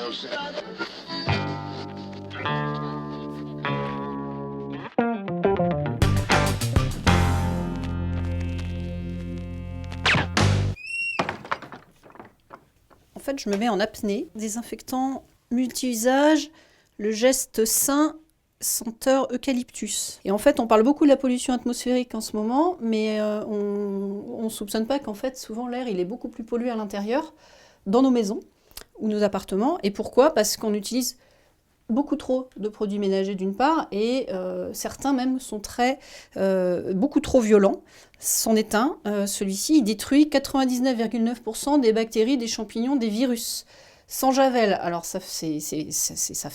En fait, je me mets en apnée, désinfectant multi-usage, le geste sain, senteur eucalyptus. Et en fait, on parle beaucoup de la pollution atmosphérique en ce moment, mais on ne soupçonne pas qu'en fait, souvent l'air il est beaucoup plus pollué à l'intérieur, dans nos maisons ou nos appartements. Et pourquoi? Parce qu'on utilise beaucoup trop de produits ménagers d'une part, et certains même sont beaucoup trop violents. C'en est un, celui-ci, il détruit 99,9% des bactéries, des champignons, des virus. Sans javel, alors ça fait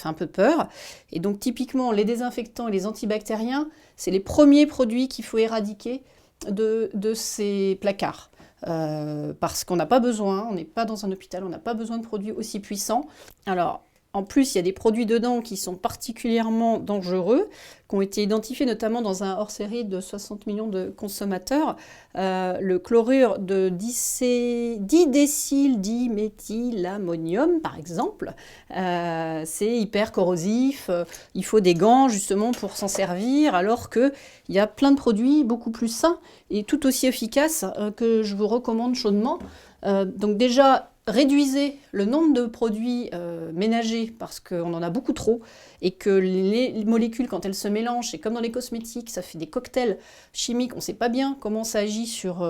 un peu peur. Et donc typiquement, les désinfectants et les antibactériens, c'est les premiers produits qu'il faut éradiquer de ces placards. Parce qu'on n'a pas besoin, on n'est pas dans un hôpital, on n'a pas besoin de produits aussi puissants. Alors, en plus, il y a des produits dedans qui sont particuliément dangereux, qui ont été identifiés notamment dans un hors-série de 60 millions de consommateurs. Le chlorure de didécyl-diméthylammonium, par exemple, c'est hyper corrosif. Il faut des gants justement pour s'en servir, alors qu'il y a plein de produits beaucoup plus sains et tout aussi efficaces que je vous recommande chaudement. Donc déjà, réduisez le nombre de produits ménagers parce qu'on en a beaucoup trop et que les molécules, quand elles se mélangent, c'est comme dans les cosmétiques, ça fait des cocktails chimiques, on ne sait pas bien comment ça agit sur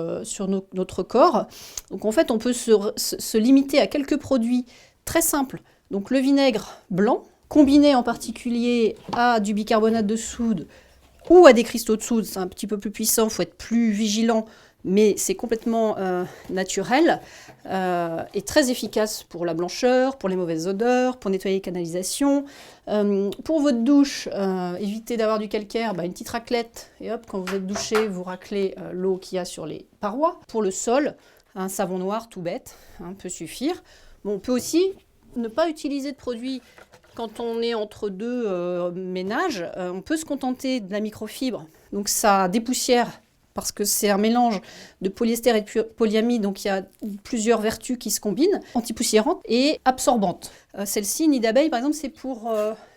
notre corps. Donc en fait, on peut se limiter à quelques produits très simples. Donc le vinaigre blanc, combiné en particulier à du bicarbonate de soude ou à des cristaux de soude, c'est un petit peu plus puissant, il faut être plus vigilant, mais c'est complètement naturel et très efficace pour la blancheur, pour les mauvaises odeurs, pour nettoyer les canalisations. Pour votre douche, évitez d'avoir du calcaire, une petite raclette, et hop, quand vous êtes douché, vous raclez l'eau qu'il y a sur les parois. Pour le sol, un savon noir tout bête peut suffire. Bon, on peut aussi ne pas utiliser de produits quand on est entre deux ménages. On peut se contenter de la microfibre, donc ça dépoussière, parce que c'est un mélange de polyester et de polyamide, donc il y a plusieurs vertus qui se combinent, antipoussiérantes et absorbantes. Celle-ci, nid d'abeille, par exemple, c'est pour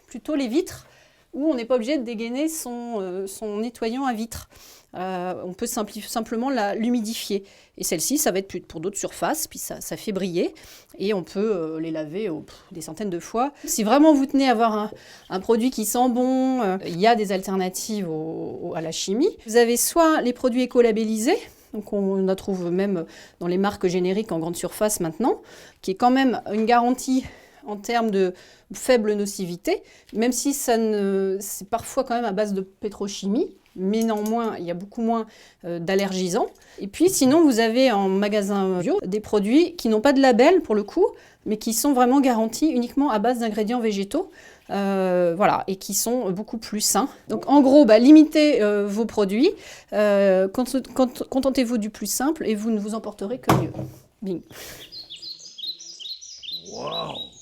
plutôt les vitres, où on n'est pas obligé de dégainer son nettoyant à vitre. On peut simplement l'humidifier. Et celle-ci, ça va être pour d'autres surfaces, puis ça fait briller, et on peut les laver des centaines de fois. Si vraiment vous tenez à avoir un produit qui sent bon, il y a des alternatives à la chimie. Vous avez soit les produits écolabellisés, donc on en trouve même dans les marques génériques en grande surface maintenant, qui est quand même une garantie en termes de faible nocivité, même si c'est parfois quand même à base de pétrochimie, mais néanmoins, il y a beaucoup moins d'allergisants. Et puis sinon, vous avez en magasin bio des produits qui n'ont pas de label pour le coup, mais qui sont vraiment garantis uniquement à base d'ingrédients végétaux, voilà, et qui sont beaucoup plus sains. Donc en gros, limitez vos produits, contentez-vous du plus simple et vous ne vous emporterez que mieux. Bing. Wow.